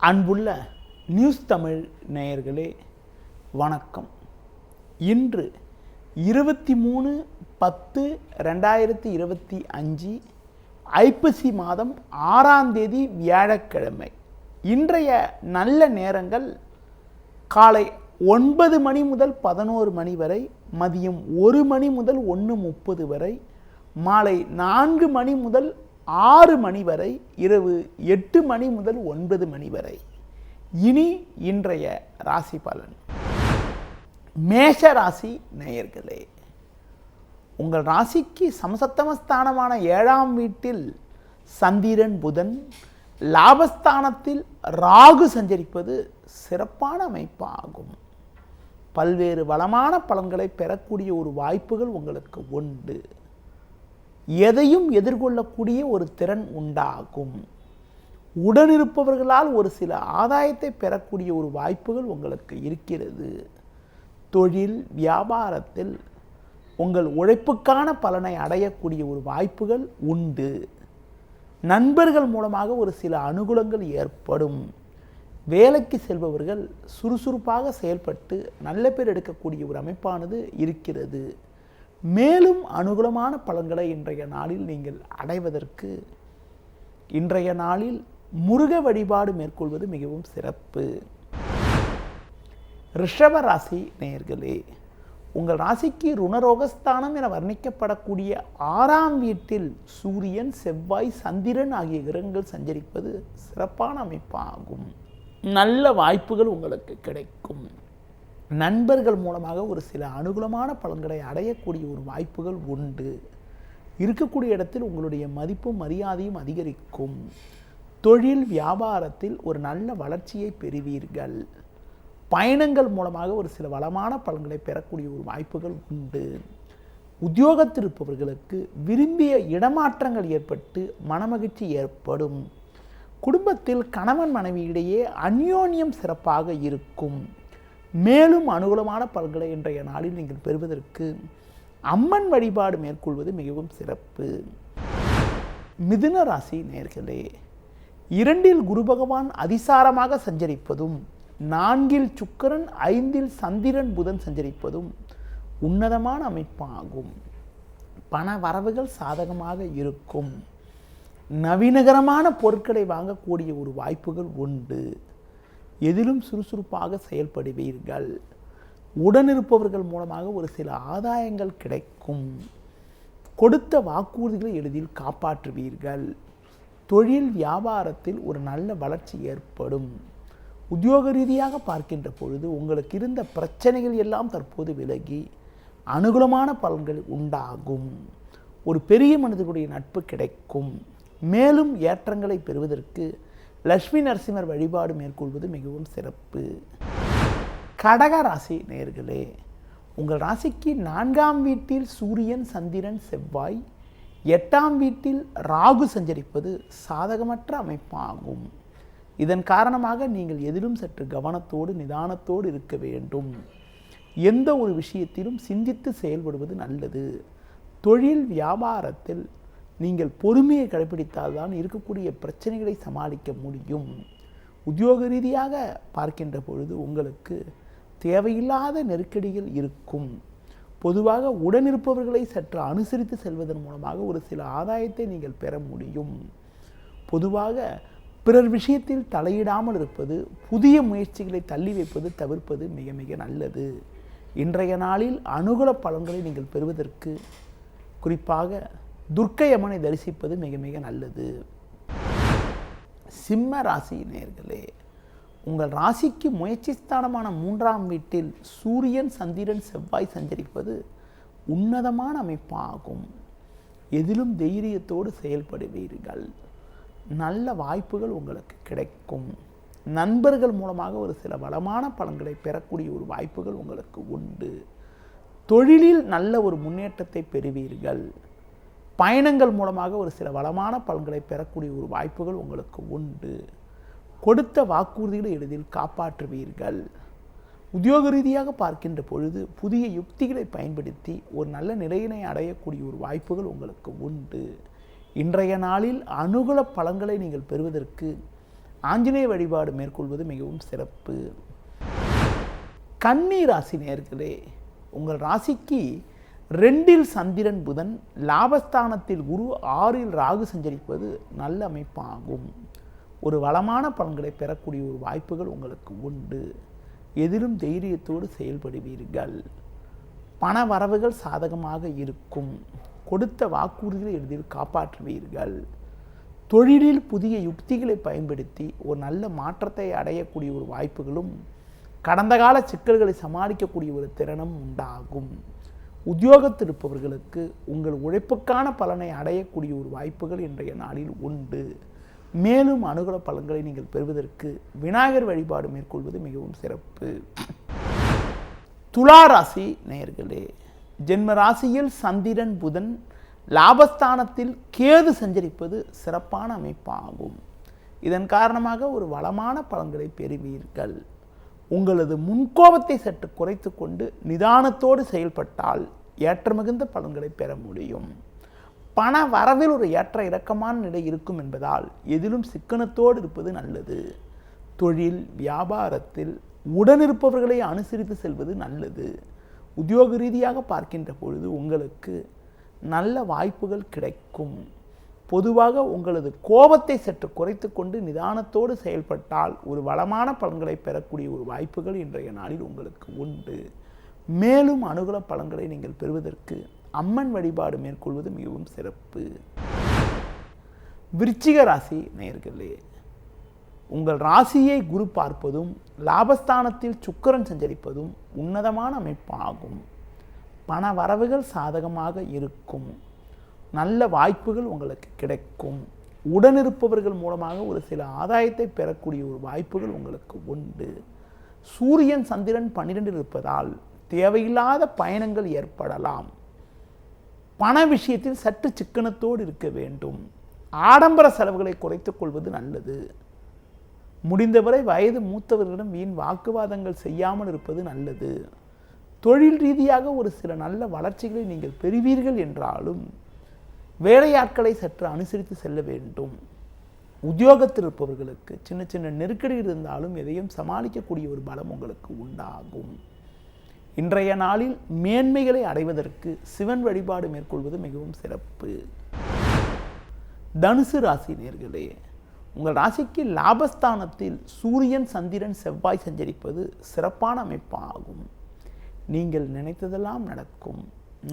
அன்புள்ள நியூஸ் தமிழ் நேயர்களே வணக்கம். இன்று 23/10/2025 ஐப்பசி மாதம் 6ஆம் தேதி வியாழக்கிழமை. இன்றைய நல்ல நேரங்கள் காலை 9 மணி முதல் 11 மணி வரை, மதியம் 1 மணி முதல் 1:30 வரை, மாலை 4 மணி முதல் 6 மணி வரை, இரவு 8 மணி முதல் 9 மணி வரை. இனி இன்றைய ராசி பலன். மேஷ ராசி நேயர்களே, உங்கள் ராசிக்கு சமசப்தமஸ்தானமான 7ஆம் வீட்டில் சந்திரன் புதன், லாபஸ்தானத்தில் ராகு சஞ்சரிப்பது சிறப்பான அமைப்பாகும். பல்வேறு வளமான பலன்களை பெறக்கூடிய ஒரு வாய்ப்புகள் உங்களுக்கு உண்டு. எதையும் எதிர்கொள்ளக்கூடிய ஒரு திறன் உண்டாகும். உடனிருப்பவர்களால் ஒரு சில ஆதாயத்தை பெறக்கூடிய ஒரு வாய்ப்புகள் உங்களுக்கு இருக்கிறது. தொழில் வியாபாரத்தில் உங்கள் உழைப்புக்கான பலனை அடையக்கூடிய ஒரு வாய்ப்புகள் உண்டு. நண்பர்கள் மூலமாக ஒரு சில அனுகூலங்கள் ஏற்படும். வேலைக்கு செல்பவர்கள் சுறுசுறுப்பாக செயல்பட்டு நல்ல பேர் எடுக்கக்கூடிய ஒரு அமைப்பானது இருக்கிறது. மேலும் அனுகூலமான பலன்களை இன்றைய நாளில் நீங்கள் அடைவதற்கு இன்றைய நாளில் முருக வழிபாடு மேற்கொள்வது மிகவும் சிறப்பு. ரிஷப ராசி நேயர்களே, உங்கள் ராசிக்கு ருணரோகஸ்தானம் என வர்ணிக்கப்படக்கூடிய 6ஆம் வீட்டில் சூரியன், செவ்வாய், சந்திரன் ஆகிய கிரகங்கள் சஞ்சரிப்பது சிறப்பான அமைப்பாகும். நல்ல வாய்ப்புகள் உங்களுக்கு கிடைக்கும். நண்பர்கள் மூலமாக ஒரு சில அனுகூலமான பலன்களை அடையக்கூடிய ஒரு வாய்ப்புகள் உண்டு. இருக்கக்கூடிய இடத்தில் உங்களுடைய மதிப்பும் மரியாதையும் அதிகரிக்கும். தொழில் வியாபாரத்தில் ஒரு நல்ல வளர்ச்சியை பெறுவீர்கள். பயணங்கள் மூலமாக ஒரு சில வளமான பலன்களை பெறக்கூடிய ஒரு வாய்ப்புகள் உண்டு. உத்தியோகத்தில் இருப்பவர்களுக்கு விரும்பிய இடமாற்றங்கள் ஏற்பட்டு மனமகிழ்ச்சி ஏற்படும். குடும்பத்தில் கணவன் மனைவியிடையே அந்யோன்யம் சிறப்பாக இருக்கும். மேலும் அனுகூலமான பலன்களை இன்றைய நாளில் நீங்கள் பெறுவதற்கு அம்மன் வழிபாடு மேற்கொள்வது மிகவும் சிறப்பு. மிதுன ராசி நேயர்களே, 2இல் குரு பகவான் அதிசாரமாக சஞ்சரிப்பதும், 4இல் சுக்கிரன், 5இல் சந்திரன் புதன் சஞ்சரிப்பதும் உன்னதமான அமைப்பாகும். பண வரவுகள் சாதகமாக இருக்கும். நவீனகரமான பொருட்களை வாங்கக்கூடிய ஒரு வாய்ப்புகள் உண்டு. எதிலும் சுறுசுறுப்பாக செயல்படுவீர்கள். உடனிருப்பவர்கள் மூலமாக ஒரு சில ஆதாயங்கள் கிடைக்கும். கொடுத்த வாக்குறுதிகளை எளிதில் காப்பாற்றுவீர்கள். தொழில் வியாபாரத்தில் ஒரு நல்ல வளர்ச்சி ஏற்படும். உத்தியோக ரீதியாக பார்க்கின்ற பொழுது உங்களுக்கு இருந்த பிரச்சனைகள் எல்லாம் தற்போது விலகி அனுகூலமான பலன்கள் உண்டாகும். ஒரு பெரிய மனிதர்களுடைய நட்பு கிடைக்கும். மேலும் ஏற்றங்களை பெறுவதற்கு லட்சுமி நரசிம்மர் வழிபாடு மேற்கொள்வது மிகவும் சிறப்பு. கடக ராசி நேயர்களே, உங்கள் ராசிக்கு 4ஆம் வீட்டில் சூரியன், சந்திரன், செவ்வாய், 8ஆம் வீட்டில் ராகு சஞ்சரிப்பது சாதகமற்ற அமைப்பாகும். இதன் காரணமாக நீங்கள் எதிலும் சற்று கவனத்தோடு நிதானத்தோடு இருக்க வேண்டும். எந்த ஒரு விஷயத்திலும் சிந்தித்து செயல்படுவது நல்லது. தொழில் வியாபாரத்தில் நீங்கள் பொறுமையை கடைபிடித்தால்தான் இருக்கக்கூடிய பிரச்சனைகளை சமாளிக்க முடியும். உத்தியோக ரீதியாக பார்க்கின்ற பொழுது உங்களுக்கு தேவையில்லாத நெருக்கடிகள் இருக்கும். பொதுவாக உடனிருப்பவர்களை சற்று அனுசரித்து செல்வதன் மூலமாக ஒரு சில ஆதாயத்தை நீங்கள் பெற முடியும். பொதுவாக பிறர் விஷயத்தில் தலையிடாமல் இருப்பது, புதிய முயற்சிகளை தள்ளி வைப்பது தவிர்ப்பது மிக மிக நல்லது. இன்றைய நாளில் அனுகூல பலன்களை நீங்கள் பெறுவதற்கு குறிப்பாக துர்க்கை அம்மனை தரிசிப்பது மிக மிக நல்லது. சிம்ம ராசி நேயர்களே, உங்கள் ராசிக்கு முயற்சி ஸ்தானமான 3ஆம் வீட்டில் சூரியன், சந்திரன், செவ்வாய் சஞ்சரிப்பது உன்னதமான அமைப்பாகும். எதிலும் தைரியத்தோடு செயல்படுவீர்கள். நல்ல வாய்ப்புகள் உங்களுக்கு கிடைக்கும். நண்பர்கள் மூலமாக ஒரு சில வளமான பலன்களை பெறக்கூடிய ஒரு வாய்ப்புகள் உங்களுக்கு உண்டு. தொழிலில் நல்ல ஒரு முன்னேற்றத்தை பெறுவீர்கள். பயணங்கள் மூலமாக ஒரு சில வளமான பலன்களை பெறக்கூடிய ஒரு வாய்ப்புகள் உங்களுக்கு உண்டு. கொடுத்த வாக்குறுதிகளை எளிதில் காப்பாற்றுவீர்கள். உத்தியோக ரீதியாக பார்க்கின்ற பொழுது புதிய யுக்திகளை பயன்படுத்தி ஒரு நல்ல நிலையினை அடையக்கூடிய ஒரு வாய்ப்புகள் உங்களுக்கு உண்டு. இன்றைய நாளில் அனுகூல பலன்களை நீங்கள் பெறுவதற்கு ஆஞ்சநேய வழிபாடு மேற்கொள்வது மிகவும் சிறப்பு. கன்னி ராசி நேயர்களே, உங்கள் ராசிக்கு 2இல் சந்திரன் புதன், லாபஸ்தானத்தில் குரு, 6இல் ராகு சஞ்சரிப்பது நல்ல அமைப்பாகும். ஒரு வளமான பலன்களை பெறக்கூடிய ஒரு வாய்ப்புகள் உங்களுக்கு உண்டு. எதிலும் தைரியத்தோடு செயல்படுவீர்கள். பண வரவுகள் சாதகமாக இருக்கும். கொடுத்த வாக்குறுதிகளை எளிதில் காப்பாற்றுவீர்கள். தொழிலில் புதிய யுக்திகளை பயன்படுத்தி ஒரு நல்ல மாற்றத்தை அடையக்கூடிய ஒரு வாய்ப்புகளும், கடந்த கால சிக்கல்களை சமாளிக்கக்கூடிய ஒரு திறனும் உண்டாகும். உத்தியோகத்தில் இருப்பவர்களுக்கு உங்கள் உழைப்புக்கான பலனை அடையக்கூடிய ஒரு வாய்ப்புகள் இன்றைய நாளில் உண்டு. மேலும் அனுகூல பலன்களை நீங்கள் பெறுவதற்கு விநாயகர் வழிபாடு மேற்கொள்வது மிகவும் சிறப்பு. துலா ராசி நேயர்களே, ஜென்ம ராசியில் சந்திரன் புதன், லாபஸ்தானத்தில் கேது சஞ்சரிப்பது சிறப்பான அமைப்பாகும். இதன் காரணமாக ஒரு வளமான பலன்களை பெறுவீர்கள். உங்களது முன்கோபத்தை சற்று குறைத்து கொண்டு நிதானத்தோடு செயல்பட்டால் ஏற்ற மிகுந்த பலன்களை பெற முடியும். பண வரவில் ஒரு ஏற்ற இறக்கமான நிலை இருக்கும் என்பதால் எதிலும் சிக்கனத்தோடு இருப்பது நல்லது. தொழில் வியாபாரத்தில் உடனிருப்பவர்களை அனுசரித்து செல்வது நல்லது. உத்தியோக ரீதியாக பார்க்கின்ற பொழுது உங்களுக்கு நல்ல வாய்ப்புகள் கிடைக்கும். பொதுவாக உங்களது கோபத்தை சற்று குறைத்து கொண்டு நிதானத்தோடு செயல்பட்டால் ஒரு வளமான பலன்களை பெறக்கூடிய ஒரு வாய்ப்புகள் இன்றைய நாளில் உங்களுக்கு உண்டு. மேலும் அனுகூல பலன்களை நீங்கள் பெறுவதற்கு அம்மன் வழிபாடு மேற்கொள்வது மிகவும் சிறப்பு. விருச்சிக ராசி நேயர்களே, உங்கள் ராசியை குரு பார்ப்பதும் லாபஸ்தானத்தில் சுக்கிரன் சஞ்சரிப்பதும் உன்னதமான அமைப்பாகும். பண வரவுகள் சாதகமாக இருக்கும். நல்ல வாய்ப்புகள் உங்களுக்கு கிடைக்கும். உடனிருப்பவர்கள் மூலமாக ஒரு சில ஆதாயத்தை பெறக்கூடிய ஒரு வாய்ப்புகள் உங்களுக்கு உண்டு. சூரியன் சந்திரன் 12 இருப்பதால் தேவையில்லாத பயணங்கள் ஏற்படலாம். பண விஷயத்தில் சற்று சிக்கனத்தோடு இருக்க வேண்டும். ஆடம்பர செலவுகளை குறைத்துக் கொள்வது நல்லது. முடிந்தவரை வயது மூத்தவர்களிடம் வீண் வாக்குவாதங்கள் செய்யாமல் இருப்பது நல்லது. தொழில் ரீதியாக ஒரு சில நல்ல வளர்ச்சிகளை நீங்கள் பெறுவீர்கள் என்றாலும் வேலையாட்களை சற்று அனுசரித்து செல்ல வேண்டும். உத்தியோகத்தில் இருப்பவர்களுக்கு சின்ன சின்ன நெருக்கடி இருந்தாலும் எதையும் சமாளிக்கக்கூடிய ஒரு பலம் உங்களுக்கு உண்டாகும். இன்றைய நாளில் மேன்மைகளை அடைவதற்கு சிவன் வழிபாடு மேற்கொள்வது மிகவும் சிறப்பு. தனுசு ராசி நேயர்களே, உங்கள் ராசிக்கு லாபஸ்தானத்தில் சூரியன் சந்திரன் செவ்வாய் சஞ்சரிப்பது சிறப்பான அமைப்பாகும். நீங்கள் நினைத்ததெல்லாம் நடக்கும்.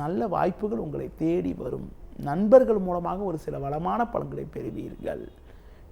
நல்ல வாய்ப்புகள் உங்களை தேடி வரும். நண்பர்கள் மூலமாக ஒரு சில வளமான பலன்களை பெறுவீர்கள்.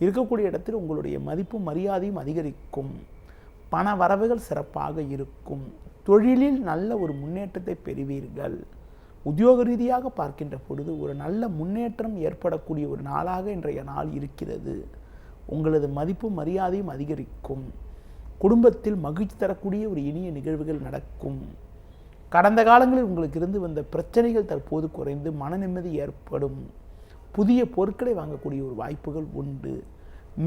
இருக்கக்கூடிய இடத்தில் உங்களுடைய மதிப்பும் மரியாதையும் அதிகரிக்கும். பண வரவுகள் சிறப்பாக இருக்கும். தொழிலில் நல்ல ஒரு முன்னேற்றத்தை பெறுவீர்கள். உத்தியோக ரீதியாக பார்க்கின்ற பொழுது ஒரு நல்ல முன்னேற்றம் ஏற்படக்கூடிய ஒரு நாளாக இன்றைய நாள் இருக்கிறது. உங்களது மதிப்பும் மரியாதையும் அதிகரிக்கும். குடும்பத்தில் மகிழ்ச்சி தரக்கூடிய ஒரு இனிய நிகழ்வுகள் நடக்கும். கடந்த காலங்களில் உங்களுக்கு இருந்து வந்த பிரச்சனைகள் தற்போது குறைந்து மன நிம்மதி ஏற்படும். புதிய பொருட்களை வாங்கக்கூடிய ஒரு வாய்ப்புகள் உண்டு.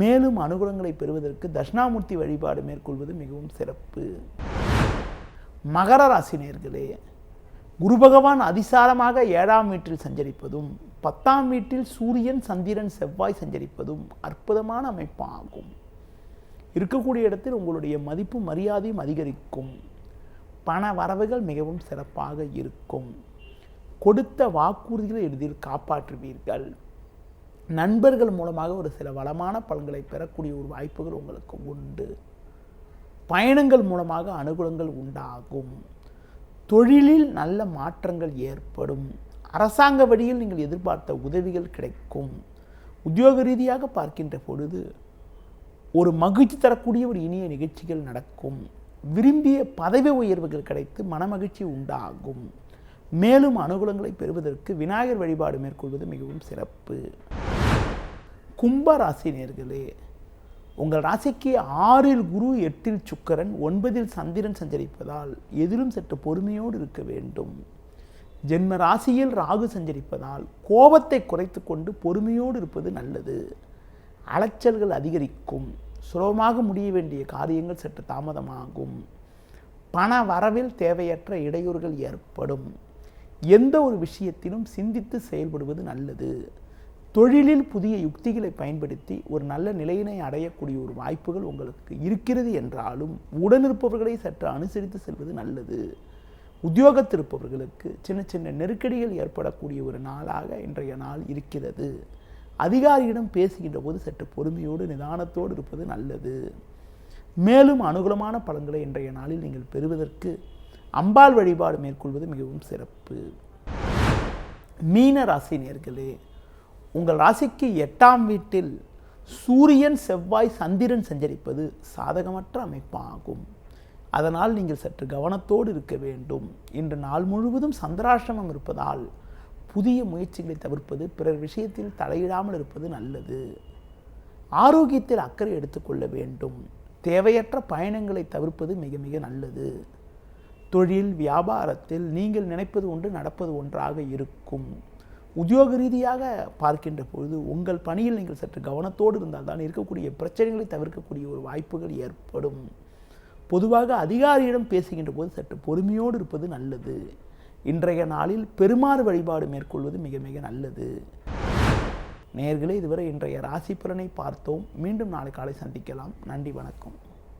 மேலும் அனுகூலங்களை பெறுவதற்கு தட்சிணாமூர்த்தி வழிபாடு மேற்கொள்வது மிகவும் சிறப்பு. மகர ராசி நேயர்களே, குரு பகவான் அதிசாரமாக 7ஆம் வீட்டில் சஞ்சரிப்பதும் 10ஆம் வீட்டில் சூரியன் சந்திரன் செவ்வாய் சஞ்சரிப்பதும் அற்புதமான அமைப்பாகும். இருக்கக்கூடிய இடத்தில் உங்களுடைய மதிப்பும் மரியாதையும் அதிகரிக்கும். பண வரவுகள் மிகவும் சிறப்பாக இருக்கும். கொடுத்த வாக்குறுதிகளை எளிதில் காப்பாற்றுவீர்கள். நண்பர்கள் மூலமாக ஒரு சில வளமான பலன்களை பெறக்கூடிய ஒரு வாய்ப்புகள் உங்களுக்கு உண்டு. பயணங்கள் மூலமாக அனுகூலங்கள் உண்டாகும். தொழிலில் நல்ல மாற்றங்கள் ஏற்படும். அரசாங்க வழியில் நீங்கள் எதிர்பார்த்த உதவிகள் கிடைக்கும். உத்தியோக ரீதியாக பார்க்கின்ற பொழுது ஒரு மகிழ்ச்சி தரக்கூடிய ஒரு இனிய நிகழ்ச்சிகள் நடக்கும். விரும்பிய பதவி உயர்வுகள் கிடைத்து மனமகிழ்ச்சி உண்டாகும். மேலும் அனுகூலங்களை பெறுவதற்கு விநாயகர் வழிபாடு மேற்கொள்வது மிகவும் சிறப்பு. கும்ப ராசி நேயர்களே, உங்கள் ராசிக்கு 6இல் குரு, 8இல் சுக்கிரன், 9இல் சந்திரன் சஞ்சரிப்பதால் எதிலும் சற்று பொறுமையோடு இருக்க வேண்டும். ஜென்ம ராசியில் ராகு சஞ்சரிப்பதால் கோபத்தை குறைத்து கொண்டு பொறுமையோடு இருப்பது நல்லது. அலைச்சல்கள் அதிகரிக்கும். சுலபமாக முடிய வேண்டிய காரியங்கள் சற்று தாமதமாகும். பண வரவில் தேவையற்ற இடையூறுகள் ஏற்படும். எந்த ஒரு விஷயத்திலும் சிந்தித்து செயல்படுவது நல்லது. தொழிலில் புதிய யுக்திகளை பயன்படுத்தி ஒரு நல்ல நிலையினை அடையக்கூடிய ஒரு வாய்ப்புகள் உங்களுக்கு இருக்கிறது என்றாலும் உடனிருப்பவர்களை சற்று அனுசரித்து செல்வது நல்லது. உத்தியோகத்தில் இருப்பவர்களுக்கு சின்ன சின்ன நெருக்கடிகள் ஏற்படக்கூடிய ஒரு நாளாக இன்றைய நாள் இருக்கிறது. அதிகாரியிடம் பேசுகின்ற போது சற்று பொறுமையோடு நிதானத்தோடு இருப்பது நல்லது. மேலும் அனுகூலமான பலன்களை இன்றைய நாளில் நீங்கள் பெறுவதற்கு அம்பாள் வழிபாடு மேற்கொள்வது மிகவும் சிறப்பு. மீன ராசி நேயர்களே, உங்கள் ராசிக்கு 8ஆம் வீட்டில் சூரியன் செவ்வாய் சந்திரன் சஞ்சரிப்பது சாதகமற்ற அமைப்பாகும். அதனால் நீங்கள் சற்று கவனத்தோடு இருக்க வேண்டும். இன்று நாள் முழுவதும் சந்திராஷ்டமம் இருப்பதால் புதிய முயற்சிகளை தவிர்ப்பது, பிறர் விஷயத்தில் தலையிடாமல் இருப்பது நல்லது. ஆரோக்கியத்தில் அக்கறை எடுத்துக்கொள்ள வேண்டும். தேவையற்ற பயணங்களை தவிர்ப்பது மிக மிக நல்லது. தொழில் வியாபாரத்தில் நீங்கள் நினைப்பது ஒன்று நடப்பது ஒன்றாக இருக்கும். உத்தியோக ரீதியாக பார்க்கின்ற பொழுது உங்கள் பணியில் நீங்கள் சற்று கவனத்தோடு இருந்தால் தான் இருக்கக்கூடிய பிரச்சனைகளை தவிர்க்கக்கூடிய ஒரு வாய்ப்புகள் ஏற்படும். பொதுவாக அதிகாரியிடம் பேசுகின்ற போது சற்று பொறுமையோடு இருப்பது நல்லது. இன்றைய நாளில் பெருமாள் வழிபாடு மேற்கொள்வது மிக மிக நல்லது. நேயர்களே, இதுவரை இன்றைய ராசி பலனை பார்த்தோம். மீண்டும் நாளை காலை சந்திக்கலாம். நன்றி, வணக்கம்.